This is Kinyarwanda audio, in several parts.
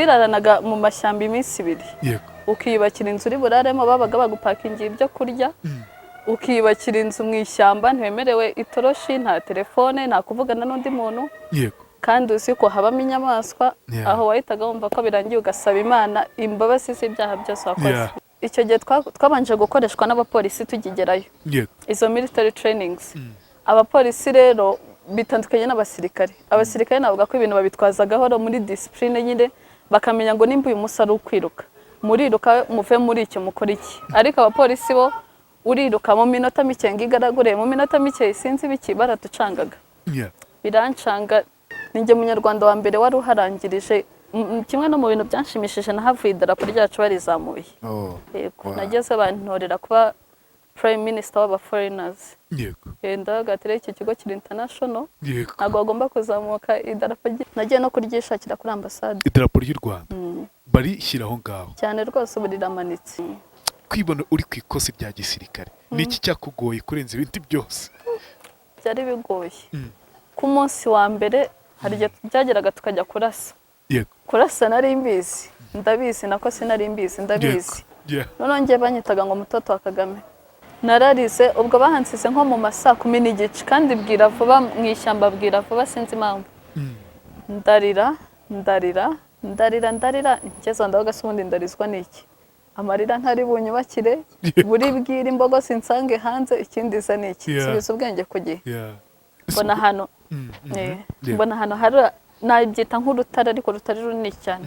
twiraranaga mu mashyamba iminsi 2 yego ukiyubakira inzu uri buraremo babaga bagupakingiye ibyo kurya ukiyubakira inzu mu ishyamba ntiwemerewe itoroshi nta telefone nta kuvugana n'undi muntu yego kandi uzi ko habamo inyamaswa aho wahitaga wumva ko birangiye ugasaba Imana imbabazi z'ibyaha byose wakoze icyo gihe twabanje gukoreshwa n'abapolisi tugigerayo izo military trainings abapolisi rero bitandukanye n'abasirikare abasirikare navuga ko ibintu babitwaza gahoro muri discipline nyine bakamenya ngo nimba uyu musari ukwiruka muriruka muve muri icyo mukora iki ariko abapolisi bo uriruka mu minota mike ngigaragure mu minota mike sinzi biki baratucangaga birancanga ninjye munyarwanda wa mbere wari uharangirije kimwe no mu bintu byanshimishije nahavuye idarapo ryacu barizamuye yego nageze bantorera kuba prime minister w'aba foreigners yego ndagatire iki kigo kiri international ntabwo bagomba kuzamuka idarapo nagiye no kuryishakira kuri ambassade idarapo ry'u Rwanda bari shyiraho ngaho cyane rwose buri ramanitse kwibona uri ku ikosi rya gisirikare niki cyakugoye kurenza ibindi byose byari bigoye ku munsi wa mbere hari igihe byageraga tukajya kurasa yego kurasa nari mbizi ndabizi nako sinari mbizi ndabizi none ngiye banyitaga ngo mutoto wa Kagame nararize ubwo bahansize nko mu masaa 10 kandi bwira vuba mu ishyamba bwira vuba sinzi impamvu ndarira ngeze ndaho gasundi ndarizwa niki amarira ntari bunyubakire buri bwira imbogo sinsange hanze ikindi za niki subiza ubwenge ku gihe mbona hano mbona hano hari nabyita nk'urutare ariko rutari runini cyane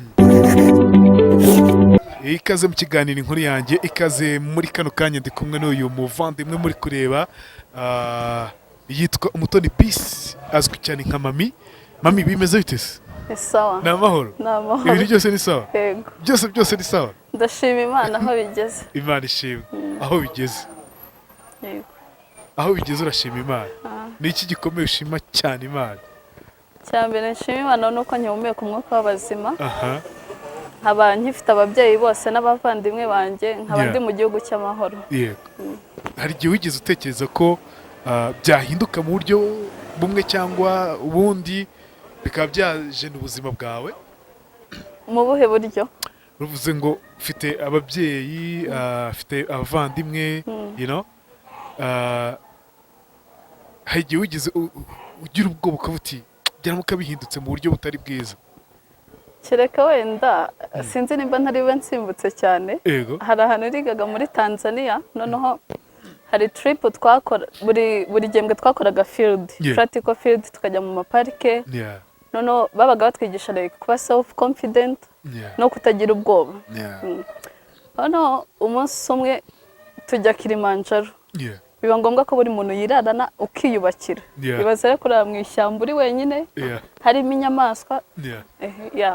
ikaze mu kiganiro inkuru yanjye ikaze muri kano kanya ndi kumwe n'uyu muvandimwe muri kureba yitwa Umutoni Peace azwi cyane nka mami bimeze bite se sawa na mahoro ibintu byose ni sawa yego byose ni sawa ndashima Imana aho bigeze Imana ishimwe aho bigeze yego aho bigeze urashima Imana ni iki gikomeye ushima cyane Imana cyambere nshima Imana nuko nyihumeka umwuka w'abazima nkaba nkifite ababyeyi bose n'abavandimwe banjye nkaba ndi mu gihugu cy'amahoro yego hari igihe wigeze utekereza ko byahinduka mu buryo bumwe cyangwa ubundi bikaba byaje n'ubuzima bwawe mu buhe buryo uvuze ngo ufite ababyeyi ufite abavandimwe you know hari igihe wigeze ugira ubwoba ukavuga uti byaramuka bihindutse mu buryo butari bwiza kereka wenda sinzi nimba ntari we nsimbutse cyane hari ahantu rigaga muri Tanzania noneho hari trip twakora buri gembwe twakoraga field practical field tukajya mu maparike noneho babaga batwigisha kuba self confident no kutagira ubwoba noneho umunsi umwe tujya Kilimanjaro biba ngombwa ko buri muntu yirarana ukiyubakira bibaza rero kurara mu ishyamba uri wenyine harimo inyamaswa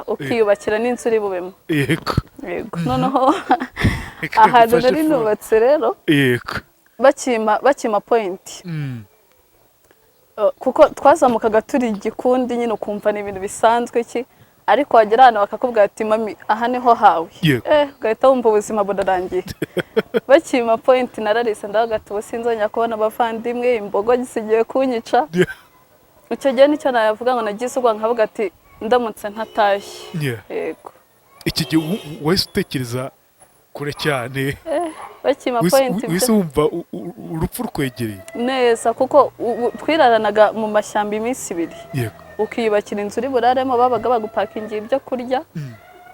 ukiyubakira n'inzu uri bubemo yego noneho ahantu nari nubatse rero bakima point kuko twazamukaga turi igikundi nyine ukumva ni ibintu bisanzwe iki ariko wagera hano bakakubwira ati mami aha niho hawe ugahita wumva ubuzima burarangiye bakima point nararise ndagatuba sinzongera kubona abavandimwe imbogo gisigiye kunyica icyo gihe nicyo nayavuga ngo nagize ubwo nkavuga ati ndamutse ntatashye yego iki gihe wese utekereza kure cyane bakima point wese wumva urupfu rukwegereye neza kuko twiraranaga mu mashyamba iminsi 2 yego ukiyubakira inzu uri buraremo babaga bagupakingiye ibyo kurya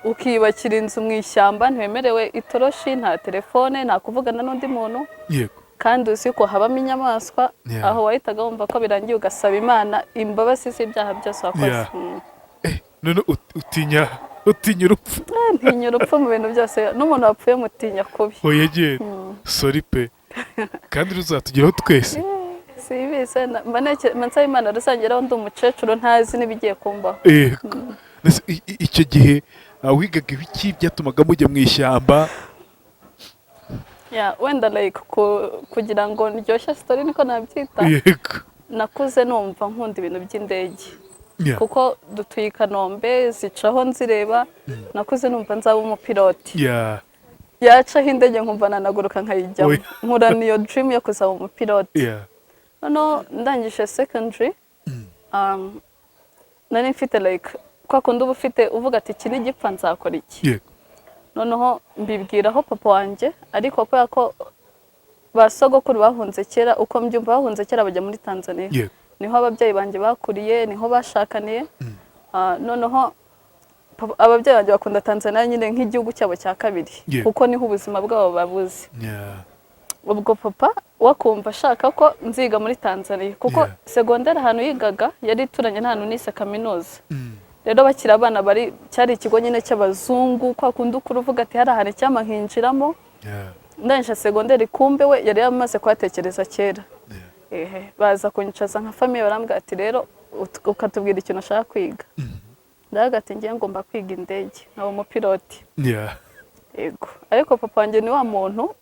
ukiyubakira inzu mu ishyamba ntiwemerewe itoroshi nta telefone nta kuvugana n'undi muntu yego kandi uzi ko habamo inyamaswa aho wahitaga wumva ko birangiye ugasaba Imana imbabazi z'ibyaha byose wakoze none utinya urupfu ntinya urupfu mu bintu byose n'umuntu wapfuye mutinya kubi oyegere sorry pe kandi ruzatugeraho twese sibise nsaba Imana rusangeraho ndi umukecuru ntazi n'ibigiye kumbaho icyo gihe wigaga ibiki byatumaga mujya mu ishyamba wenda kugira ngo ndyoshye story niko nabyita nakuze numva nkunda ibintu by'indege kuko dutuye i Kanombe zicaho nzireba nakuze numva nzaba umupiloti yacaho indege nkumva nanaguruka nkayijyamo nkurana iyo dream yo kuzaba umupiloti noneho ndangije secondary nari mfite kwa kundi uba ufite uvuga ati iki n'igipfa nzakora iki. Noneho mbibwiraho papa wanjye, ariko kubera ko basogokuru bahunze kera, uko mbyumva bahunze kera bajya muri Tanzania, niho ababyeyi banjye bakuriye, niho bashakaniye. Noneho ababyeyi banjye bakunda Tanzania nyine nk'igihugu cyabo cya kabiri, kuko niho ubuzima bwabo babuzi. Ubwo papa wakumva ashaka ko nziga muri Tanzania, kuko segonderi ahantu yigaga yari ituranye n'ahantu nise kaminuza. Rero bakira abana bari cyari ikigo nyine cy'abazungu, kwa kundi ukuru uvuga ati hari ahantu cyama hinjiramo. Ndangije segonderi, kumbe we yari yamaze kuhatekereza kera. Baza kunyicaza nka famiye, barambwira ati rero ukatubwira ikintu ashaka kwiga. Ndavuga ati ngiye ngomba kwiga indege, nkaba umupiloti. Yego, ariko papa wanjye ni wa muntu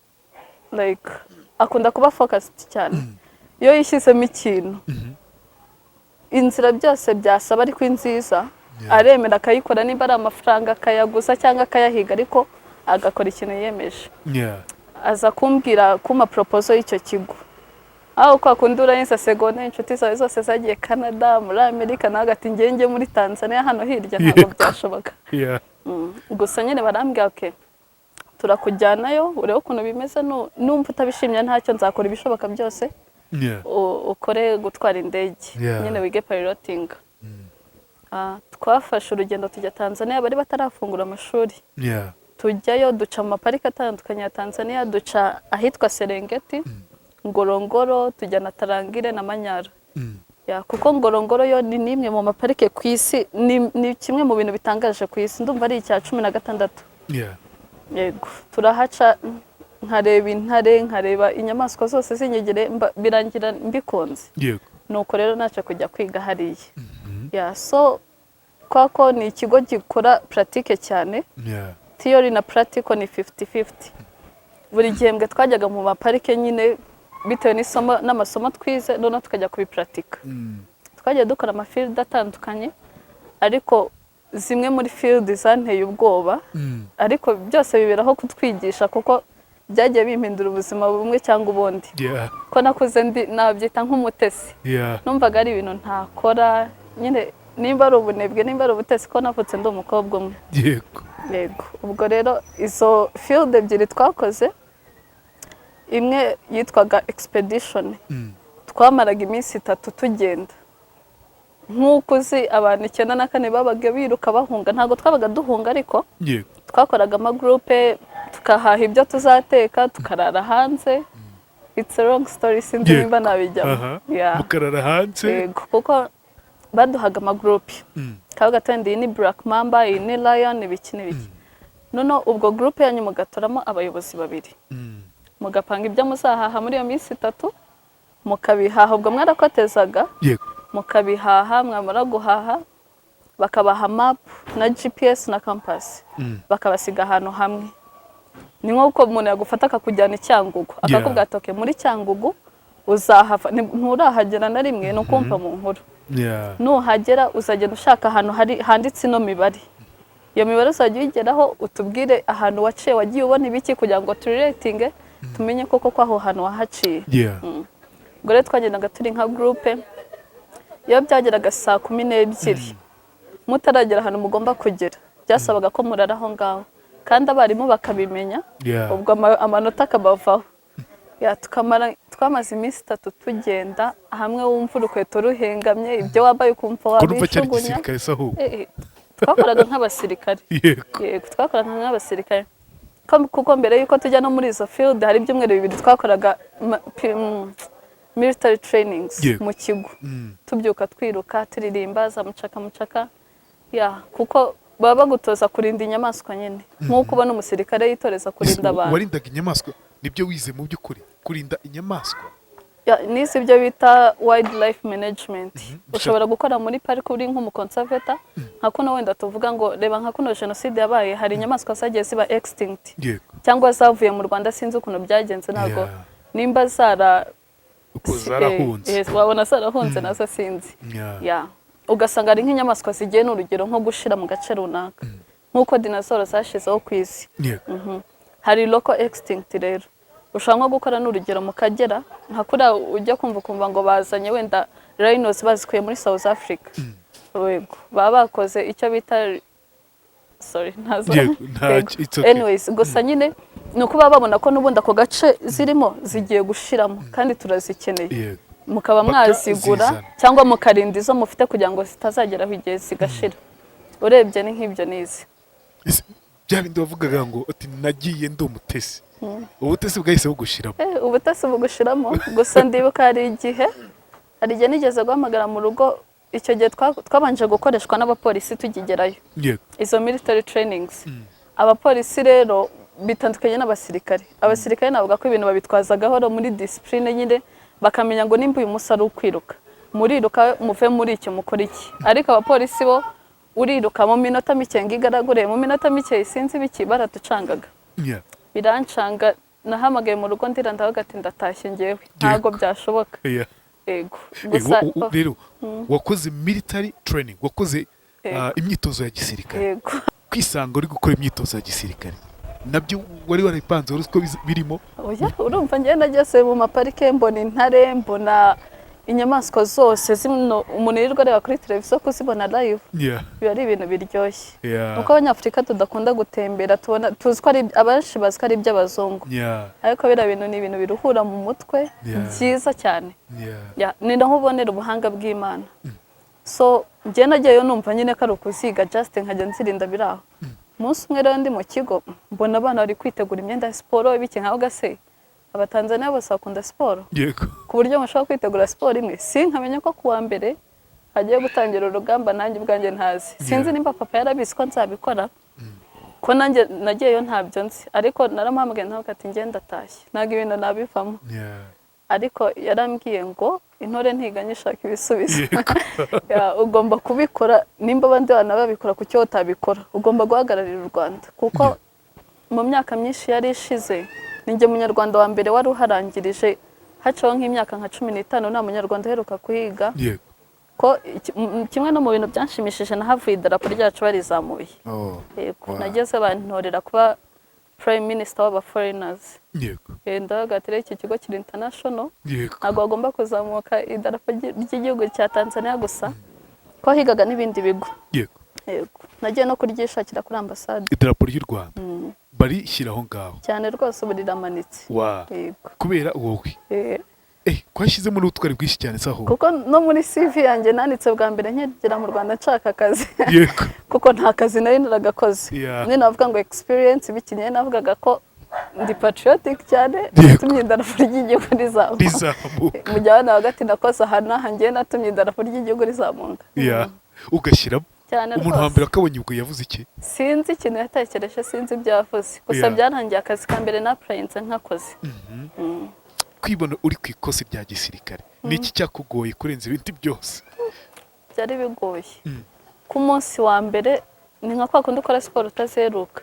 like akunda kuba focused cyane. Iyo yishyizemo ikintu, inzira byose byasaba ariko inziza, aremera akayikora, niba ari amafaranga akayaguza cyangwa akayahiga, ariko agakora ikintu yiyemeje. Aza kumbwira kuma proposal y'icyo kigo. Aho kwa kundi uranyisa segonderi, inshuti zawe zose zagiye Canada, muri Amerika, nawe ati ngenge muri Tanzania hano hirya ntabwo byashoboka. Gusa nyine barambwira okay, turakujyanayo urebe ukuntu bimeze, numva utabishimye ntacyo nzakora ibishoboka byose. Ukore gutwara indege, nyine wige piloting. Twafashe urugendo tujya Tanzania, bari batarafungura amashuri. Tujyayo duca mu mapariki atandukanye ya Tanzania, duca ahitwa Serengeti, Ngorongoro, tujya na Tarangire na Manyara. Kuko Ngorongoro yo ni nimwe mu maparike ku isi, ni kimwe mu bintu bitangaje ku isi, ndumva ari icya 16. Yego, turahaca nkareba intare, nkareba inyamaswa zose zinyegere, birangira mbikunze. Nuko rero nace kujya kwiga hariya. So kwako ni ikigo gikora pratique cyane. Theory na practical ni 50-50. Buri gihembwe twajyaga mu maparike nyine bitewe n'isomo n'amasomo twize, none tukajya kubipratika. Twagiye dukora amafield atandukanye, ariko zimwe muri field zanteye ubwoba, ariko byose biberaho kutwigisha, kuko byagiye bimpindura ubuzima bumwe cyangwa ubundi. Ko nakuze nabyita nk'umutesi. Numvaga ari ibintu ntakora, nyine nimba ari ubunebwe, nimba ari ubutesi, ko navutse ndi umukobwa umwe. Yego, ubwo rero izo field ebyiri twakoze, imwe yitwaga expedition. Twamaraga iminsi 3 tugenda. Nk'uko uzi abantu 94 babaga biruka bahunga, ntago twabaga duhunga, ariko twakoraga ama groupe, tukahaha ibyo tuzateka, tukarara hanze. It's a long story, sinzi nimba nabijyamo. Mukarara hanze? Yego, kuko baduhaga ama groupe. Kabaga twende ni Black Mamba, ni Lion, ibiki n'ibiki. Nono ubwo groupe yanyu mugatoramo abayobozi babiri. Mugapanga ibyo muzahaha muri iyo minsi 3, mukabihaha. Ubwo mwarakotezaga, mukabihaha, mwamara guhaha bakabaha map na GPS na compass, bakabasiga ahantu hamwe. Ni nk'uko umuntu yagufata akakujyana Icyangugu, akakubwira ati okay, muri Cyangugu uzahava, nturahagera na rimwe, no kumva mu nkuru. Nuhagera uzagenda ushaka ahantu handitse no mibare. Iyo mibare uzajya uyigeraho, utubwire ahantu waciye, wagiye ubona ibiki, kugira ngo turiratinge tumenye koko ko aho hantu wahaciye. Ubwo rero twagendaga turi nka groupe. Iyo byageraga saa 12 mutaragera ahantu mugomba kugera, byasabaga ko murara aho ngaho, kandi abarimu bakabimenya. Ubwo amanota akabavaho. Twamaze iminsi 3 tugenda hamwe, wumva urukweto ruhengamye, ibyo wabaye ukumva wabishugunya. Twakoraga nk'abasirikare. Yego, twakoraga nk'abasirikare. Kuko mbere yuko tujya no muri izo field, hari ibyumweru 2 twakoraga military trainings mu kigo. Tubyuka twiruka, turirimba za mucaka. Kuko baba bagutoza kurinda inyamaswa nyine, nk'uko ubona umusirikare yitoreza kurinda abantu. Warindaga inyamaswa? Nibyo wize mu by'ukuri, kurinda inyamaswa? Nisi ibyo bita wildlife management. Ushobora gukora muri park uri nk'umuconservator, nka kuno wenda tuvuga ngo reba nka kuno genocide yabaye, hari inyamaswa zagiye ziba extinct cyangwa zavuye mu Rwanda, sinzi ukuntu byagenze, ntago nimba zarahunze. Wabona zarahunze nazo sinzi. Ugasanga ari nk'inyamaswa zigiye n'urugero nko gushira mu gace runaka, nk'uko dinosaurs zashizeho ku isi. Hari local extinct rero. Ushobora nko gukora n'urugero mu Kagera, nka kuri ujya kumva ngo bazanye wenda rhinos bazikuye muri South Africa. yego baba bakoze icyo bita sorry ntazo anyways gusa nyine nuko baba babona ko nubundi ako gace zirimo zigiye gushiramo kandi turazikeneye mukaba mwazigura cyangwa mukarinda izo mufite kugira ngo zitazageraho igihe zigashira urebye ni nk'ibyo nizi bya bindi bavugaga ngo ati nagiye ndi umutesi ubutesi bwahise bugushiramo ubutesi bugushiramo gusa ndibuka hari igihe nigeze guhamagara mu rugo icyo gihe twabanje gukoreshwa n'abapolisi tugigerayo izo military trainings abapolisi rero bitandukanye n'abasirikare abasirikare navuga ko ibintu babitwaza gahoro muri discipline nyine bakamenya ngo nimba uyu musa ari ukwiruka muriruka muve muri icyo mukora iki ariko abapolisi bo uriruka mu minota mike ngigaragure mu minota mike sinzi biki baratucangaga birancanga nahamagaye mu rugo ndira ndavuga ati ndatashye ngewe ntago byashoboka yego gusa rero wakoze military training wakoze imyitozo ya gisirikare yego kwisanga uri gukora imyitozo ya gisirikare nabyo wari waripanze wari uko birimo oya urumva ngiye nageze mu maparike mbona intare mbona inyamaswa zose zimno umuntu yirirwa areba kuri televiziyo kuzibona live biba ari ibintu biryoshye nuko abanyafurika tudakunda gutembera tubona tuzi ko ari abenshi bazi ko ari iby'abazungu ariko biriya bintu ni ibintu biruhura mu mutwe byiza cyane ni naho ubonera ubuhanga bw'Imana so ngiye nagiyeyo numva nyine ko ari ukuziga just nkajya nzirinda biraho umunsi umwe rero ndi mu kigo mbona abana bari kwitegura imyenda ya siporo ibiki nkaho gase abatanzania bose bakunda siporo ku buryo mushobora kwitegura siporo imwe sinkamenya ko kuwa mbere hagiye gutangira urugamba nanjye ubwanjye ntazi sinzi nimba papa yarabizi ko nzabikora ko nanjye nagiyeyo ntabyo nzi ariko naramuhamagaye ntabwo ati ngenda atashye ntabwo ibintu nabivamo ariko yarambwiye ngo intore ntiganye ishaka ibisubizo ugomba kubikora nimba abandi bana babikora ku cyo utabikora ugomba guhagararira u Rwanda kuko mu myaka myinshi yari ishize ninjye munyarwanda wa mbere wari uharangirije hacaho nk'imyaka nka 15 nta munyarwanda uheruka kuhiga ko kimwe no mu bintu byanshimishije nahavuye idarapo ryacu barizamuye yego nageze bantorera kuba prime minister w'aba foreigners ndagatire iki kigo kiri international ntabwo bagomba kuzamuka idarapo ry'igihugu cya Tanzania gusa ko higaga n'ibindi bigo yego nagiye no kuryishakira kuri ambassade idarapo ry'u Rwanda bari shyiraho ngaho cyane rwose ubu riramanitse kubera wowe kwashyizemo n'ubutwari bwinshi cyane saho kuko no muri CV yanjye nanditse bwa mbere nkegera mu Rwanda nshaka akazi kuko nta kazi nari naragakoze ni navuga ngo experience bikinye navugaga ko ndi patriotic cyane natumye idarapo ry'igihugu rizamuka mu gihe abana hagati nakoze ahantu hangiye natumye idarapo ry'igihugu rizamuka ugashyiramo umuntu wa mbere akabonye ubwo yavuze iki sinzi ikintu yatekereje sinzi ibyo yavuze gusa byarangiye akazi ka mbere na appliance nkakoze kwibona uri ku ikosi rya gisirikare niki cyakugoye kurenza ibindi byose byari bigoye ku munsi wa mbere ni nka kwa kundi ukora siporo utazeruka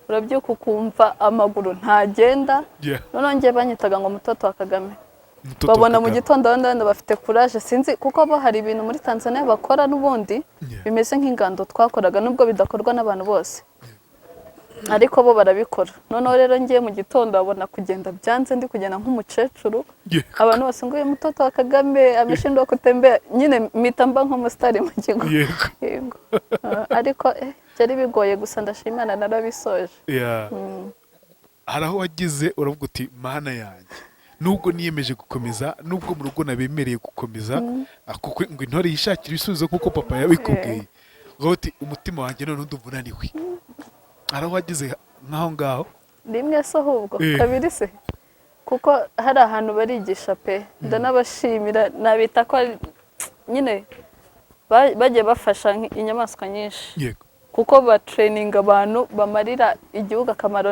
urabyuka ukumva amaguru ntagenda none ngiye banyitaga ngo mutoto wa Kagame babona mu gitondo abandi bafite courage sinzi kuko bo hari ibintu muri Tanzania bakora n'ubundi bimeze nk'ingando twakoraga nubwo bidakorwa n'abantu bose ariko bo barabikora noneho rero ngiye mu gitondo babona kugenda byanze ndi kugenda nk'umucecuru abantu bose ngo uyu mutoto wa Kagame ameshindwa kutembea nyine mitamba nk'umusitari mu kigo yego ariko byari bigoye gusa ndashimana narabisoje hari aho wagize uravuga uti mana yanjye nubwo niyemeje gukomeza nubwo mu rugo nabemereye gukomeza kuko ngo intore yishakira ibisubizo kuko papa yabikubwiye ngo uti umutima wanjye none ndumva unaniwe hari aho wagize nk'aho ngaho rimwe se ahubwo kabiri se kuko hari ahantu barigisha pe ndanabashimira nabita ko nyine bagiye bafasha inyamaswa nyinshi kuko batraininga abantu bamarira igihugu akamaro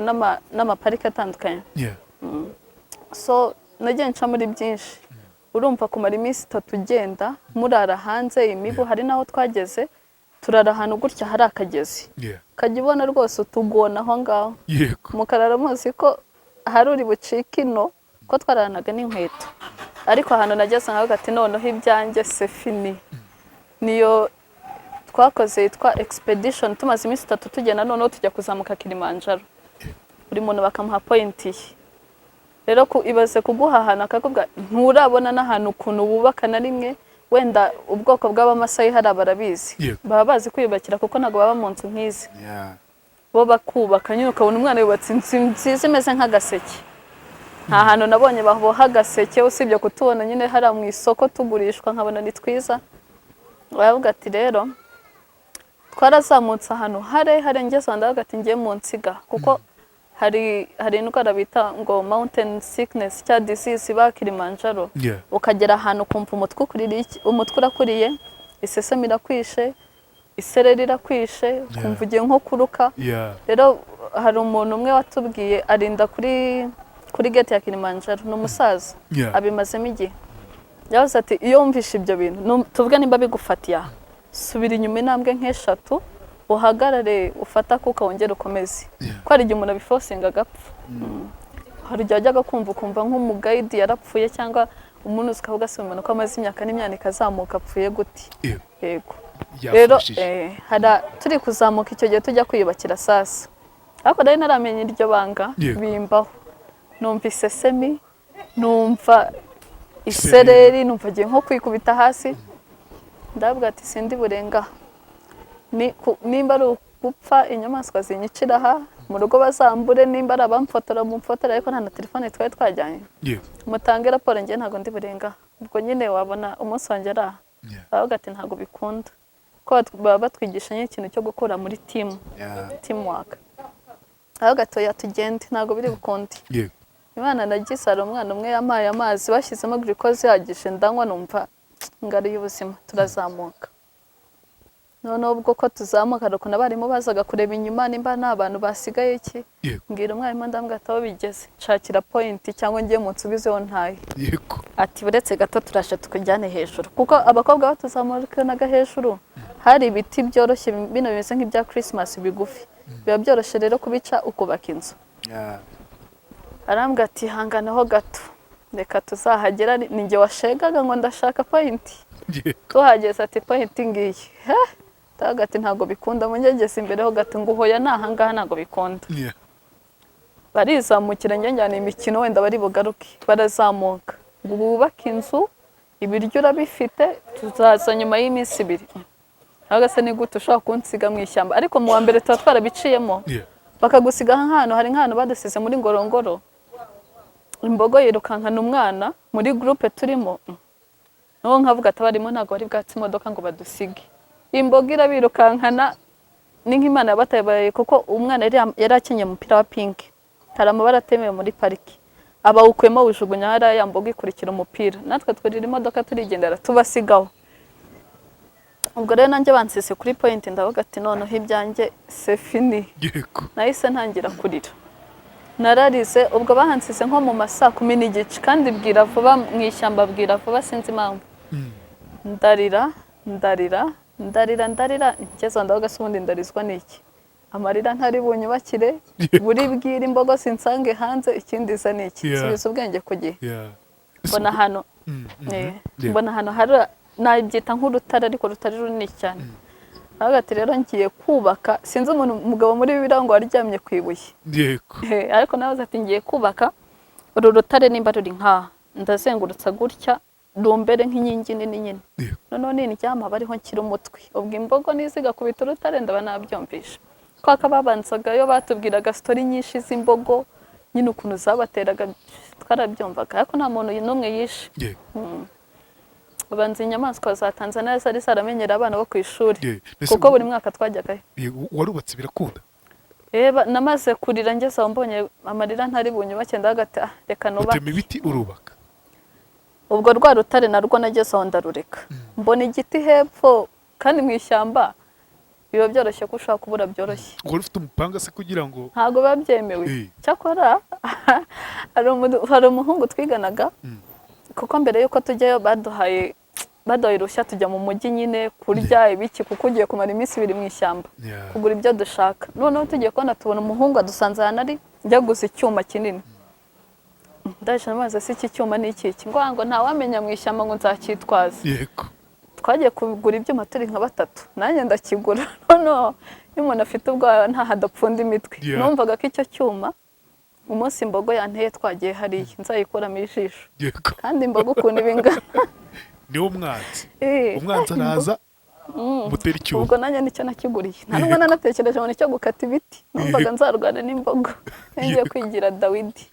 n'amaparike atandukanye so nagiye nca muri byinshi urumva kumara iminsi 3 ugenda murara hanze imibu hari naho twageze turara ahantu gutya hari akagezi kajya ubona rwose utugona aho ngaho mukarara muzi ko hari uri bucika ino ko twararanaga n'inkweto ariko ahantu nageze nkaho gati noneho ibyanjye se fini niyo twakoze yitwa expedition tumaze iminsi 3 tugenda noneho tujya kuzamuka Kilimanjaro buri muntu bakamuha point ye rero ibaze kuguhahana akakubwa nturabona n'ahantu ukuntu bubaka na rimwe wenda ubwoko bw'abamasayi hari abarabizi baba bazi kwiyubakira kuko ntabwo baba mu nzu nk'izi bo bakubaka nyine ukabona umwana yubatse inzu nziza imeze nk'agaseke nta hantu nabonye baboha agaseke usibye kutubona nyine hari mu isoko tugurishwa nkabona ni twiza baravuga ati rero twarazamutse ahantu hare ngeze ndavuga ati ngiye mu nsiga kuko hari indwara bita ngo mountain sickness cya disease ba Kilimanjaro ukagera ahantu kumva umutwe urakuriye isesemi irakwishe isereri irakwishe kumva ugiye nko kuruka rero hari umuntu umwe watubwiye arinda kuri gate ya Kilimanjaro n'umusaza abimazemo igihe yavuze ati iyo wumvishe ibyo bintu tuvuge nimba bigufatiye subira inyuma intambwe nk'eshatu uhagarare ufata kuko wongera ukomeze ko hari igihe umuntu abifosinga agapfa hari igihe ajyaga ukumva nk'umugayidi yarapfuye cyangwa umuntu ukavuga se umuntu ko amaze imyaka n'imyaniko azamuka apfuye gute yego rero turi kuzamuka icyo gihe tujya kwiyubakira sasa ariko nari naramenye iryo banga bimbaho numva isesemi numva isereri numva agiye nko kwikubita hasi ndavuga ati sindi burenga nimba ari gupfa inyamaswa zinyicira aha mu rugo bazambure nimba ari abamfotora mumfotora ariko nta na telefone twari twajyanye mutange raporo njye ntabwo ndi burenga ubwo nyine wabona umunsi wanjye ari aha baravuga ati ntabwo bikunda ko baba batwigisha ikintu cyo gukora muri teamwork baravuga ati oya tugende ntabwo biri bukunde Imana nagize ari umwana umwe yamaye amazi bashyizemo glucose yagije ndanywa numva ngari y'ubuzima turazamuka noneho ubwo ko tuzamuka ariko nabarimo bazaga kureba inyuma nimba nta bantu basigaye iki mbwira umwarimu ndambwira ati aho bigeze nshakira point cyangwa ngiye mu nsubizeho ntaye ati buretse gato turashe tukujyane hejuru kuko abakobwa batuzamurikanaga hejuru hari ibiti byoroshye bino bimeze nk'ibya Christmas bigufi biba byoroshye rero kubica ukubaka inzu arambwira ati hanganaho gato reka tuzahagera ninjye washegaga ngo ndashaka point tuhageze ati point ngiye tagati ntago bikunda munyegeze imbere ho gato nguhoya nahangaha ntago bikunda barizamukira njyana imikino wenda bari bugaruke barazamuka bubaka inzu ibiryo urabifite tuzaza nyuma y'iminsi 2 agase ni gute ushaka kunsiga mu ishyamba ariko mu wa mbere tuba twarabiciyemo bakagusiga nk'ahantu hari nk'ahantu badasize muri ngorongoro imbogo yirukankana umwana muri groupe turimo no nkavuga atabarimo ntago bari bwatsi imodoka ngo badusige imbogo irabirukankana ni nk'Imana yabatabaye kuko umwana yari akenye umupira wa pink hari amabara atemewe muri pariki abawukwemo wujugunya hara ya mbogo ikurikira umupira natwe twirira imodoka turigendera tubasigaho ubwo rero nanjye bansise kuri point ndavuga ati noneho ibyanjye c'est fini nahise ntangira kurira nararize ubwo bahansise nko mu masaa 10 kandi bwira vuba mu ishyamba bwira vuba sinzi impamvu ndarira ngeze ndavuga se ubundi ndarizwa n'iki amarira ntari bunyubakire buri bwira imbogo sinsange hanze ikindi za n'iki subiza ubwenge ku gihe mbona hano hari nabyita nk'urutare ariko rutari runini cyane agati rero ngiye kubaka sinzi umugabo muri bibira ngo aryamye kwibuye ariko nawe ati ngiye kubaka uru rutare nimba ruri nka ndazengurutsa gutya rumbere nk'inkingi nini nyine noneho nindyama bariho nkira umutwe ubwo imbogo niziga kubita urutare ndaba nabyumvisha kwaka babanzagayo batubwiraga story nyinshi z'imbogo nyine ukuntu zabateraga twarabyumvaga ariko nta muntu n'umwe yishe ubanza inyamaswa za Tanzania zari zaramenyera abana bo ku ishuri kuko buri mwaka twajyagayo warubatse birakunda namaze kurira ngeze aho mbonye amarira ntari bunyubake ndagati reka nubake utema ibiti urubaka ubwo rwa rutare narwo nageze aho ndarureka mbona igiti hepfo kandi mu ishyamba biba byoroshye ko ushaka kubura byoroshye ngo ufite umupanga se kugira ngo ntago babyemewe cyakora hari umuhungu twiganaga kuko mbere yuko tujyayo baduhaye rushya tujya mu mujyi nyine kurya ibiki kuko ugiye kumara iminsi 2 mu ishyamba kugura ibyo dushaka noneho tugiye kubona tubona umuhungu adusanze hano ari njya gusa icyuma kinini ndaje namaze se iki cyuma ni iki ngo ntawamenya mu ishyamba ngo nzakitwaza twagiye kugura ibyuma turi nka 3 nanjye ndakigura noneho iyo umuntu afite ubwoba nta hadapfunda imitwe numvaga ko icyo cyuma umunsi imbogo yanteye twagiye hariya nzayikuramo ijisho kandi imbogo ukuntu ibingana niwo mwanzi umwanzi araza mutera icyuma ubwo nanjye nicyo nakiguriye nta nubwo nanatekereje ngo nicyo gukata ibiti numvaga nzarwana n'imbogo ngiye kwigira Dawidi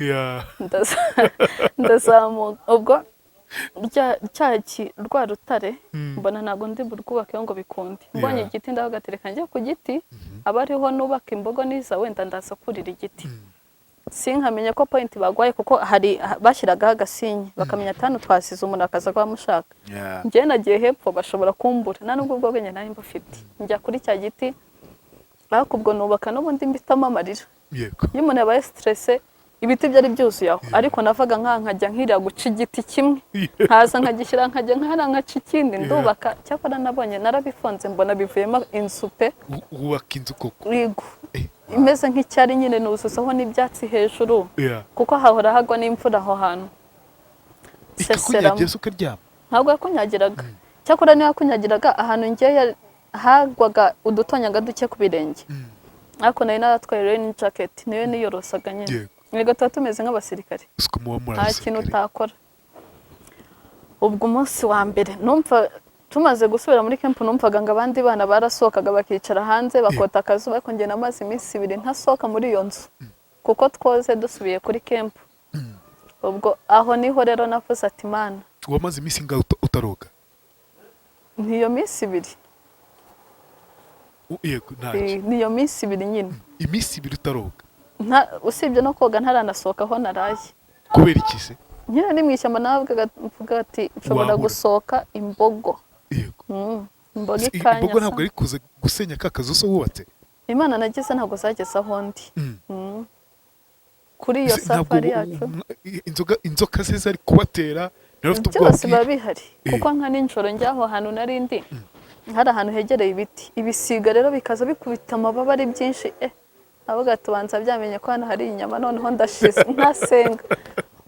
ndazamuka ubwo rwa rutare mbona ntabwo ndi burwubake ngo bikunde mbonye igiti ndagatereka njye ku giti abariho nubaka imbogo niza wenda ndaza kurira igiti sinkamenya ko point bagwaye kuko hari bashyiragaho agasinye bakamenya atanu twasize umuntu akaza kwa mushaka njye nagiye hepfo bashobora kumbura nta nubwo ubwo bwenye nari mbufite njya kuri cya giti bakubwo nubaka n'ubundi mbitamo amarira iyo umuntu yabaye stressé ibiti byari byuzuye aho ariko navaga nkajya nkiriya guca igiti kimwe nkaza nkagishyira nkajya nkaca ikindi ndubaka cyakora nabonye narabifonze mbona bivuyemo inzu pe wubaka inzu koko imeze nk'icyari nyine nuzuzaho n'ibyatsi hejuru kuko hahora hagwa n'imvura aho hantu ikakunyageza ukaryama ntabwo yakunyagiraga cyakora niyo yakunyagiraga ahantu ngiye hagwaga udutonyaga duke ku birenge ariko nari naratwaye rain jacket niyo niyorosaga nyine mwego tuba tumeze nk'abasirikare nta kintu utakora ubwo umunsi wa mbere numva tumaze gusubira muri camp numvaga ngo abandi bana barasohokaga bakicara hanze bakota akazuba ariko njye namaze iminsi 2 ntasohoka muri iyo nzu kuko twoze dusubiye kuri camp ubwo aho niho rero navuze ati mana wamaze iminsi ngaho utaroga niyo minsi 2 yego ntacyo niyo minsi 2 nyine iminsi 2 utaroga usibye no koga ntaranasohoka aho naraye kubera iki se nyine ni mwishyamba navuga ati nshobora gusohoka imbogo imbogo ikanya imbogo ntabwo ari kuza gusenya ka kazu so wubatse Imana nagize ntabwo zageze aho ndi kuri iyo safari yacu inzoka ze zari kubatera narafite ubwoba byose babihari kuko nka ninjoro njyaho hantu narindi hari ahantu hegereye ibiti ibisiga rero bikaza bikubita amababa ari byinshi avuga tubanza byamenye ko hano hari inyama noneho ndashize ntasenga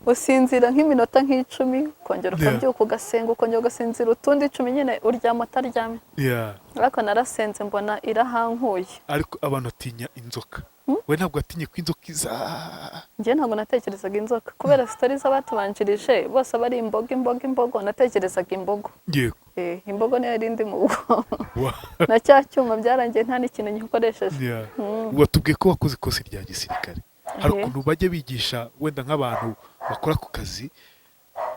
usinzira nk'iminota nk'icumi kongera ukabyuka ugasenga ukongera ugasinzira utundi 10 nyine uryama utaryamye ariko narasenze mbona irahankuye ariko abantu atinya inzoka we ntabwo atinye ko inzoka iza njye ntabwo natekerezaga inzoka kubera stories abatubanjirije bose bari imbogo natekerezaga imbogo yego imbogo niyo yarindi mu bwo na cya cyuma byarangiye nta n'ikintu gikoresheje watubwiye ko wakoze ikosi rya gisirikare hari ukuntu bajya bigisha wenda nk'abantu bakora ku kazi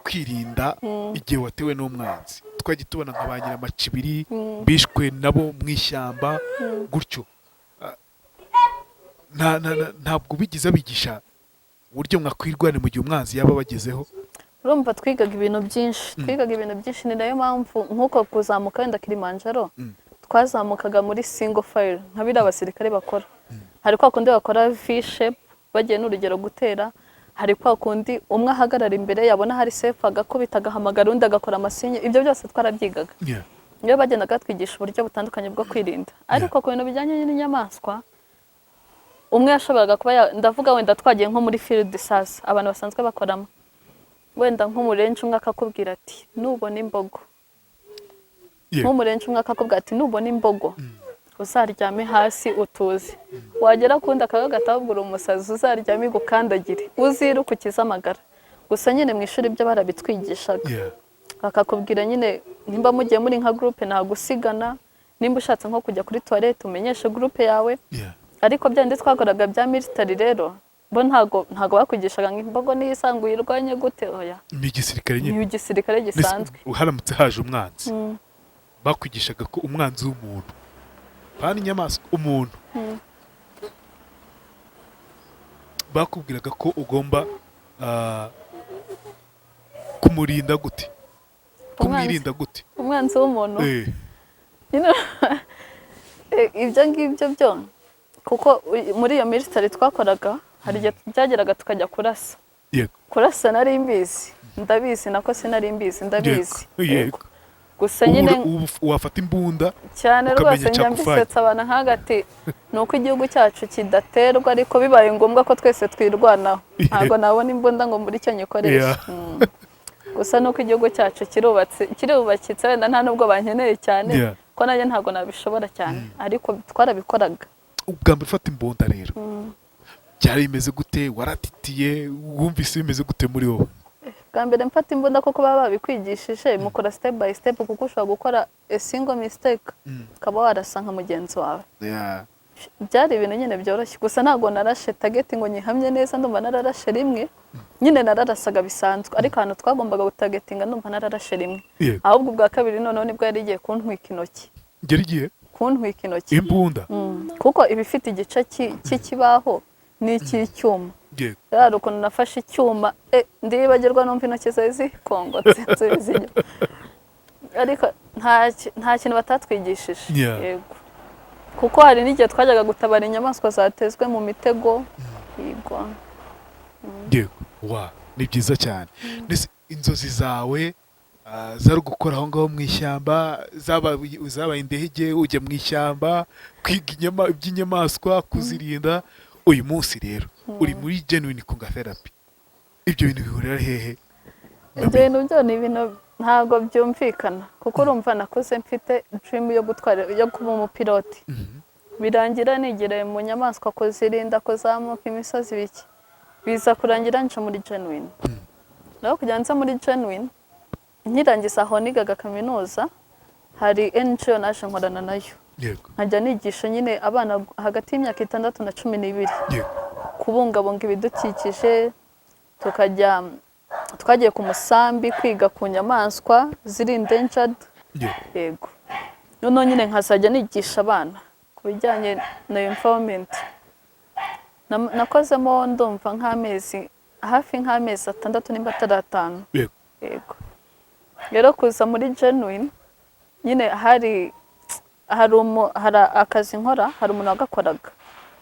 kwirinda igihe watewe n'umwanzi twagiye tubona nka ba nyiramacibiri bishwe nabo mu ishyamba gutyo ntabwo bigize bigisha uburyo mwakwirwane mu gihe umwanzi yaba bagezeho urumva twigaga ibintu byinshi ni nayo mpamvu nk'uko kuzamuka wenda Kilimanjaro twazamukaga muri single file nka biriya abasirikare bakora hari kwa kundi bakora V-shape bagiye n'urugero gutera hari kwa kundi umwe ahagarara imbere yabona hari safe agakubita agahamagara undi agakora amasinye ibyo byose twarabyigaga niyo bagendaga twigisha uburyo butandukanye bwo kwirinda ariko ku bintu bijyanye n'inyamaswa umwe yashoboraga kuba ndavuga wenda twagiye nko muri field sasa abantu basanzwe bakoramo wenda nk'umurenje umwe akakubwira ati nubona imbogo nk'umurenje umwe akakubwira ati nubona imbogo uzaryame hasi utuze wagera kundi akagatabura umusazi uzaryame gukandagire uziruka ukiza amagara gusa nyine mu ishuri byo barabitwigishaga akakubwira nyine nimba mugiye muri nka groupe nagusigana nimba ushatse nko kujya kuri toilette umenyeshe groupe yawe ariko byandi twakoraga bya military rero bo ntago bakwigishaga ngo imbogo nisanguye irwanye gute oya ni igisirikare nyine ni igisirikare gisanzwe haramutse haje umwanzi bakwigishaga ko umwanzi w'umuntu pani inyamaswa umuntu bakubwiraga ko ugomba kumurinda gute kumwirinda gute umwanzi w'umuntu ibyo ngibyo byo kuko muri iyo military twakoraga hari igihe byageraga tukajya kurasa kurasa nari mbizi ndabizi nako sinari mbizi ndabizi gusa nyine wafata imbunda cyane rwose njyambisetsa abantu nk'agati nuko igihugu cyacu kidaterwa ariko bibaye ngombwa ko twese twirwanaho ntabwo nabona imbunda ngo muri cyo nyikoresha gusa nuko igihugu cyacu kirubakitse wenda nta nubwo bankeneye cyane ko nanjye ntabwo nabishobora cyane ariko twarabikoraga ubwa mbere ufata imbunda rero byari bimeze gute waratitiye wumvise bimeze gute muri wowe bwa mbere mfata imbunda koko baba babikwigishije mukora step by step kuko ushobora gukora a single mistake ukaba warasa nka mugenzi wawe. Byari ibintu nyine byoroshye gusa ntago narashe target ngo nyihamye neza, ndumva nararashe rimwe nyine nararasaga bisanzwe, ariko hano twagombaga gutagetinga ndumva nararashe rimwe, ahubwo bwa kabiri noneho nibwo yari igiye kuntwika intoki. Gerigiye kuntwika intoki imbunda kuko ibifite igice cy'ikibaho n'icy'icyuma. Rero ukuntu nafashe icyuma ndibagirwa numva intoki zawe zikongotse zizinyo, ariko nta kintu batatwigishije. Yego, kuko hari n'igihe twajyaga gutabara inyamaswa zatezwe mu mitego. Yego, ni byiza cyane. Inzozi zawe zari gukora aho ngaho mu ishyamba, zabaye indege ujya mu ishyamba kwiga iby'inyamaswa kuzirinda. Uyu munsi rero uri muri genuine kunga therapy, ibyo bintu bihurira hehe? Ibyo bintu byo ni ibintu ntabwo byumvikana kuko urumva nakoze mfite dream yo kuba umupiloti, birangira nigire mu nyamaswa ko zirinda ko zamuka imisozi biki, biza kurangira nje muri genuine. Naho kujya nza muri genuine nkirangiza aho nigaga kaminuza, hari NGO naje nkorana nayo, nkajya nigisha nyine abana hagati y'imyaka 6 na 12 kubungabunga ibidukikije. Twagiye ku musambi kwiga ku nyamaswa ziri endangered. Yego, none nyine nkazajya nigisha abana ku bijyanye na environment. Nakozemo ndumva hafi nk'amezi 6 nimba 5. Yego, rero kuza muri genuine nyine hari akazi nkora, hari umuntu wagakoraga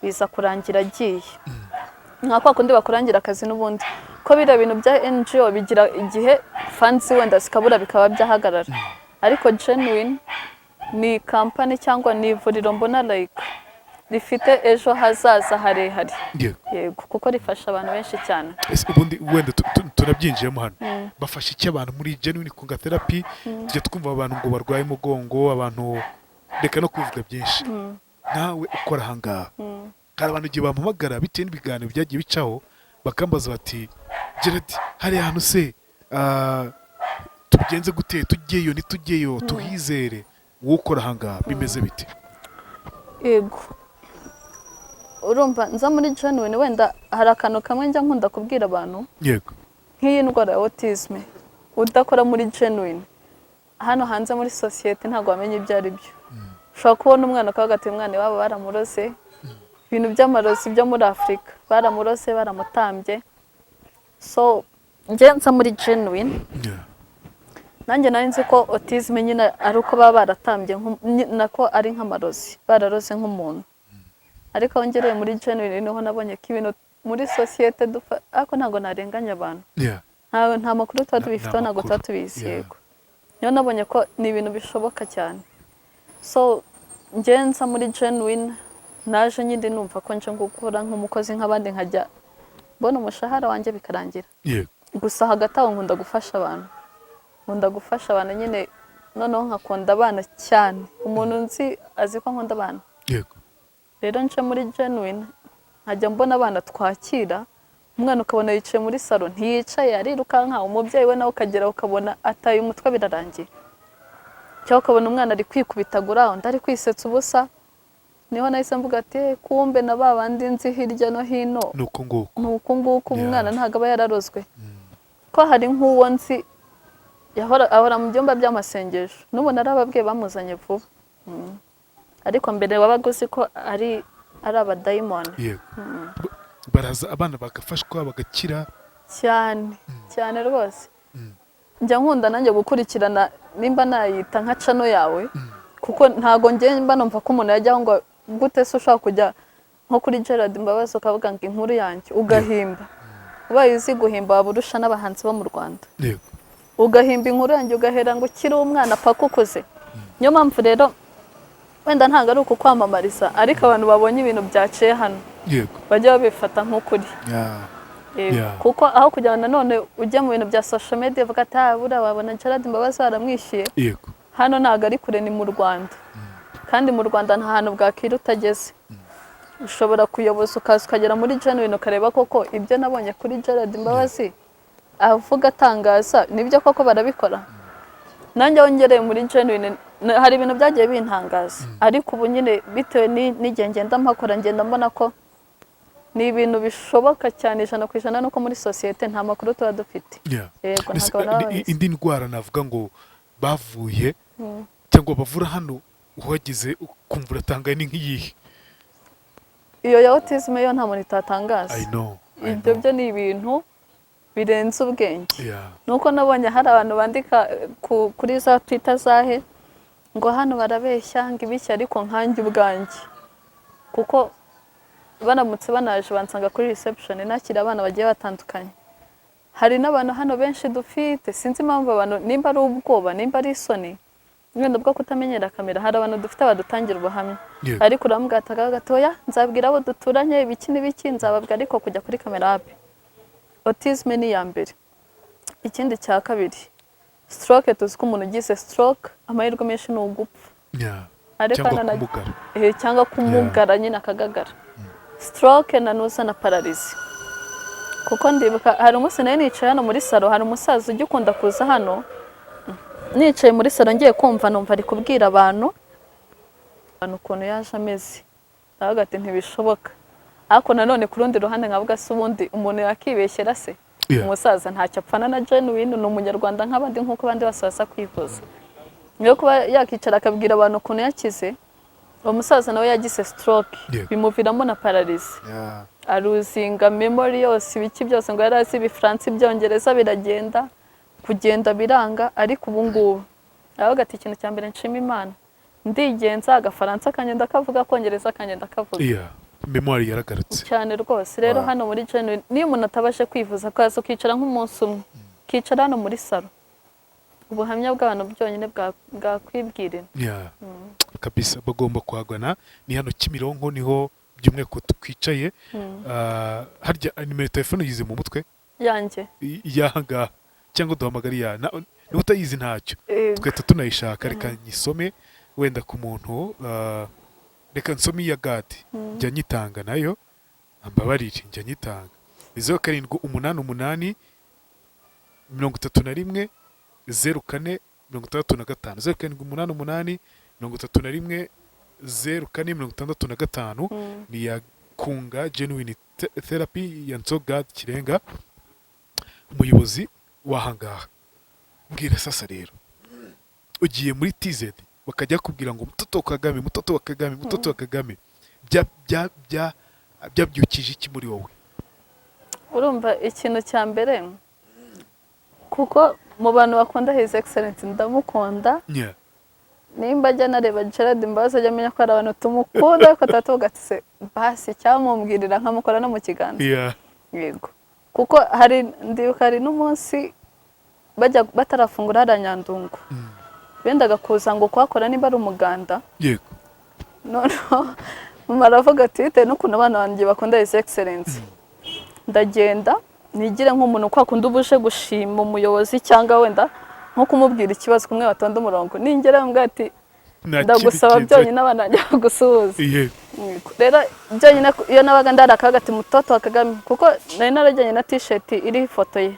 biza kurangira agiye, nk'ako kundi bakurangira akazi n'ubundi ko bira bintu bya NGO bigira igihe funds wenda zikabura bikaba byahagarara, ariko genuine ni company cyangwa ni ivuriro mbona like rifite ejo hazaza harehare. Yego, kuko rifasha abantu benshi cyane. Ubundi wenda turabyinjiyemo hano, bafasha iki abantu muri genuine kunga therapy? Tujya twumva abantu ngo barwaye umugongo, abantu reka no kuvuga byinshi. Nawe ukora ahangaha, hari abantu igihe bampamagara bitewe n'ibiganiro byagiye bicaho bakambaza bati Gerard, hari ahantu se tubigenze gute, tujyeyo ntitujyeyo tuhizere, wowe ukora ahangaha bimeze bite? Yego, urumva nza muri genuine wenda hari akantu kamwe njya nkunda kubwira abantu. Yego, nk'iyi ndwara ya autisme udakora muri genuine hano hanze muri society ntago wamenye ibyo ari byo. Ushobora kubona umwana akagati umwana wabo baramuroze, ibintu by'amarozi byo muri Afrika baramuroze baramutambye. So ngenza muri genuine nanjye nari nzi ko autisme nyine ari uko baba baratambye nako ari nk'amarozi bararoze nk'umuntu, ariko ongereye muri genuine niho nabonye ko ibintu muri society ariko ntago narenganya abantu. Nta makuru tuba tubifite, ntago tuba tubizi. Yego, niyo nabonye ko ni ibintu bishoboka cyane. So ngenza muri genuine naje nyine numva ko nje gukora nk'umukozi nk'abandi, nkajya mbona umushahara wanjye bikarangira. Gusa hagati aho nkunda gufasha abantu nyine, noneho nkakunda abana cyane. Umuntu nzi azi ko nkunda abana. Rero nje muri genuine nkajya mbona abana twakira, umwana ukabona yicaye muri salon ntiyicaye arirukanka, umubyeyi we nawe ukagera ukabona ataye umutwe birarangiye, cyangwa ukabona umwana ari kwikubitagura undi ari kwisetsa ubusa. Niho nahise mvuga ati kumbe na babandi nzi hirya no hino nuko nguko umwana ntago aba yararozwe. Ko hari nk'uwo nzi ahora mu byumba by'amasengesho, n'ubu narababwiye bamuzanye vuba, ariko mbere wabaga uzi ko ari abadayimoni. Baraza abana bagafashwa bagakira cyane rwose. Njya nkunda nanjye gukurikirana nimba nayita nka channel yawe, kuko ntago ngiye mba numva ko umuntu yajyaho ngo gute se ushaka kujya nko kuri Gerard Mbabazi ukavuga ngo inkuru yanjye ugahimba. Ubaye uzi guhimba waburusha n'abahanzi bo mu Rwanda. Ugahimba inkuru yanjye ugahera ngo kiri umwana paka ukuze. Niyo mpamvu rero wenda ntago ari uko kwamamariza, ariko abantu babonye ibintu byaciye hano bajya babifata nk'ukuri. Kuko aho kugira none ujya mu bintu bya social media uvuga ati bura wabona Gerard Mbabazi baramwishyuye. Hano ntago ari kure, ni mu Rwanda, kandi mu Rwanda nta hantu bwakira utageze. Ushobora kuyoboza ukaza ukagera muri genuine ukareba koko ibyo nabonye kuri Gerard Mbabazi avuga atangaza nibyo koko barabikora. Nanjye wongereye muri genuine hari ibintu byagiye bintangaza, ariko ubu nyine bitewe n'igihe ngenda mpakora ngenda mbona ko ni ibintu bishoboka cyane 100% nuko muri societe nta makuru tuba dufite. Yego indi ndwara navuga ngo bavuye cyangwa bavura hano uhagize ukumva uratangaye ni nk'iyihe? Iyo ya autism yo nta muntu itatangaza. I know. Ibyo byo ni ibintu birenze ubwenge. Nuko nabonye hari abantu bandika kuri za Twitter zahe ngo hano barabeshya ngo ibiki, ariko nkanjye ubwanjye kuko banamutse banaje bansanga kuri reception nakira abana bagiye batandukanye. Hari n'abantu hano benshi dufite, sinzi impamvu abantu nimba ari ubwoba nimba ari isoni mwenda bwo kutamenyera kamera, hari abantu dufite badutangira ubuhamya, ariko uramugataga gatoya nzabwira abo duturanye ibiki n'ibiki, nzababwira ariko kujya kuri kamera hapi. Autism ni ya mbere. Ikindi cya kabiri, stroke, tuzi ko umuntu ugize stroke amahirwe menshi ni ugupfa. Cyangwa kumugara nyine akagagara. Stroke nanuza na paralysis. Kuko ndibuka hari umunsi nayo nicaye hano muri salo, hari umusaza ujya ukunda kuza hano, nicaye muri salo ngiye kumva numva ari kubwira abantu ukuntu yaje ameze, navuga ati ntibishoboka. Ariko nanone ku rundi ruhande nkavuga se ubundi umuntu yakibeshyera se? Umusaza ntacyo apfana na genuine, ni umunyarwanda nk'abandi nk'uko abandi bose basa kwivuza. Niyo kuba yakicara akabwira abantu ukuntu yakize, umusaza nawe yagize stroke bimuviramo na paralysis. Aruzinga memory yose, ibiki byose ngo yari azi ibifaransa ibyongereza biragenda kugenda biranga, ariko ubu ngubu avuga ati ikintu cya mbere nshima Imana ndigenza, agafaransa kagenda kavuga, kongereza kagenda kavuga. Memory yaragarutse cyane rwose. Rero hano muri genuine niyo umuntu atabashe kwivuza akaza ukicara nk'umunsi umwe, kicara hano muri salo, ubuhamya bw'abantu byonyine bwakwibwirira. Kabisa bagomba kuhagana. Ni hano Kimironko niho by'umweko twicaye. Harya nimero telefone yize mu mutwe yanjye yanga cyangwa duhamagariya ni utayizi ntacyo tweta tunayishaka. Reka nyisome wenda ku muntu, reka nsome iya gadi njya nyitanga nayo ambabarire, njya nyitanga 0788 31 04 65 0788 31 04 65 ni ya kunga genuine therapy ya Nzogad Kirenga, umuyobozi wahangaha. Mbwira sasa rero ugiye muri TZ bakajya kubwira ngo mtoto Kagame, mtoto wa Kagame, mtoto wa Kagame, byabyukije iki muri wowe? Urumva ikintu cya mbere kuko mu bantu bakunda His Excellency ndamukunda. Nimba ajya nareba Gerard Mbabazi ajya amenya ko ari abantu tumukunda, ariko tatuvuga ati se basi cyamumbwirira nkamukora no mu kiganza. Yego kuko ndibuka hari n'umunsi bajya batarafungura hari Nyandungu bendaga kuza ngo kuhakora niba ari umuganda. Yego noneho maravuga ati bitewe n'ukuntu abana banjye bakunda His Excellency ndagenda nigire nk'umuntu kwa kundi ubuje gushima umuyobozi cyangwa wenda nko kumubwira ikibazo kumwe batonda umurongo, ningera mbwa ati ndagusaba byonyine abana njya gusuhuza. Rero byonyine iyo nabaga ndarakaga ati mtoto wa Kagame, kuko nari narajyanye na t-shirt iri ifoto ye.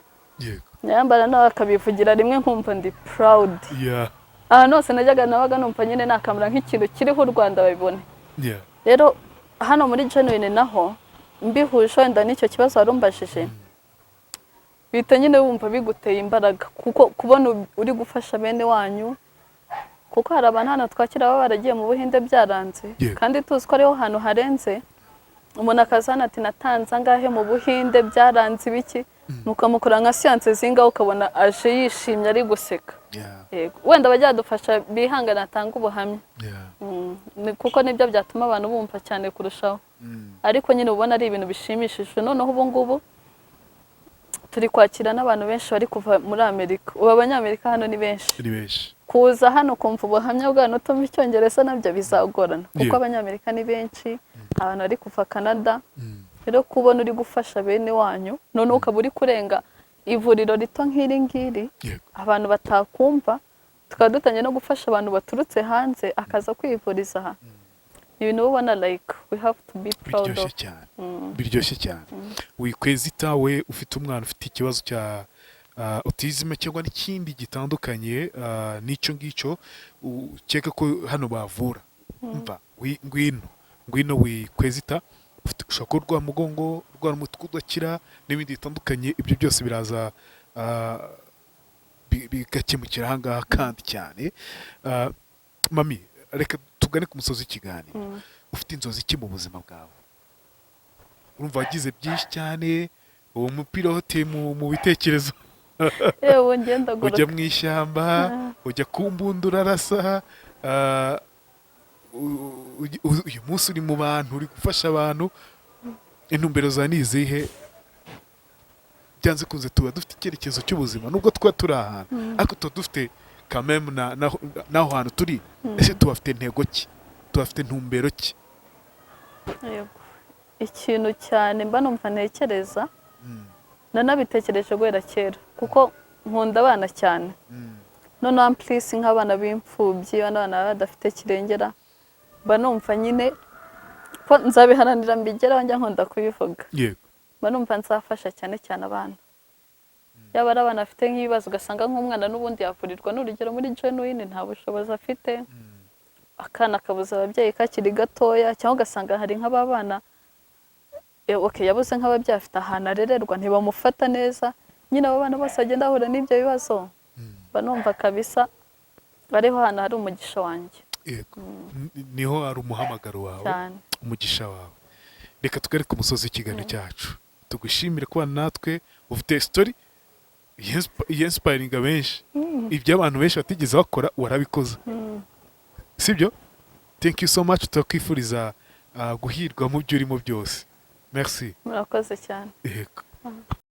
Nyambara nawe akabivugira rimwe nkumva ndi proud. Aha nose najyaga nabaga numva nyine nakamera nk'ikintu kiriho u Rwanda babibone. Rero hano muri genuine naho mbihuje wenda n'icyo kibazo warumbashije, bita nyine wumva biguteye imbaraga kuko kubona uri gufasha bene wanyu, kuko hari abantu hano twakira baba baragiye mu Buhinde byaranze, kandi tuzi ko ariho hantu harenze. Umuntu akazana ati natanze angahe mu Buhinde byaranze ibiki, mukamukora nka siyanse zinga ukabona aje yishimye ari guseka. Wenda bajya dufasha bihangana atanga ubuhamya, kuko nibyo byatuma abantu bumva cyane kurushaho. Ariko nyine ubona ari ibintu bishimishije. Noneho ubu ngubu turi kwakira n'abantu benshi bari kuva muri Amerika. Ubu abanyamerika hano ni benshi. Kuza hano kumva ubuhamya bw'abantu tumva icyongereza nabyo bizagorana, kuko abanyamerika ni benshi, abantu bari kuva Canada. Rero kubona uri gufasha bene wanyu, none ukaba uri kurenga ivuriro rito nk'iri ngiri abantu batakumva, tukaba dutanye no gufasha abantu baturutse hanze akaza kwivuriza aha. Ibintu ubona like we have to be proud of. Biryoshye cyane. Wikwezi tawe ufite umwana ufite ikibazo autisme cyangwa n'ikindi gitandukanye n'icyo ngicyo ukeka ko hano bavura umva ngwino wikwezita ushobora kuba urwara umugongo urwara umutwe udakira n'ibindi bitandukanye ibyo byose biraza bigakemukira ahangaha kandi cyane mami reka tugane ku musozi w'ikiganiro ufite inzozi ki mu buzima bwawe urumva wagize byinshi cyane uwo mupira woteye mu bitekerezo ujya mu ishyamba ujya ku mbunda urarasa uyu munsi uri mu bantu uri gufasha abantu intumbero za nizihe byanze kunze tuba dufite icyerekezo cy'ubuzima nubwo tuba turi ahantu ariko tuba dufite kamemu n'aho hantu turi ese tubafite intego ki tubafite ntumbero ki ikintu cyane mba numva ntekereza nanabitekereje guhera kera kuko nkunda abana cyane noneho ampurisi nk'abana b'imfubyi abana badafite kirengera mba numva nyine ko nzabiharanira mbigeraho njya nkunda kubivuga mba numva nzafasha cyane cyane abana yaba ari abana bafite nk'ibibazo ugasanga nk'umwana n'ubundi yavurirwa n'urugero muri genuine nta bushobozi afite akana kabuza ababyeyi kakiri gatoya cyangwa ugasanga hari nk'ababana yabuze nk'ababyeyi afite ahantu arererwa ntibamufata neza nyine abo bana bose bagenda bahura n'ibyo bibazo banumva kabisa ariho hantu hari umugisha wanjye niho hari umuhamagaro wawe umugisha wawe reka tugarike umusozi w'ikiganiro cyacu tugushimire kuba natwe ufite story yinspiringa benshi ibyo abantu benshi batigeze bakora warabikoze sibyo thank you so much turakwifuriza guhirwa mu byo urimo byose merci murakoze cyane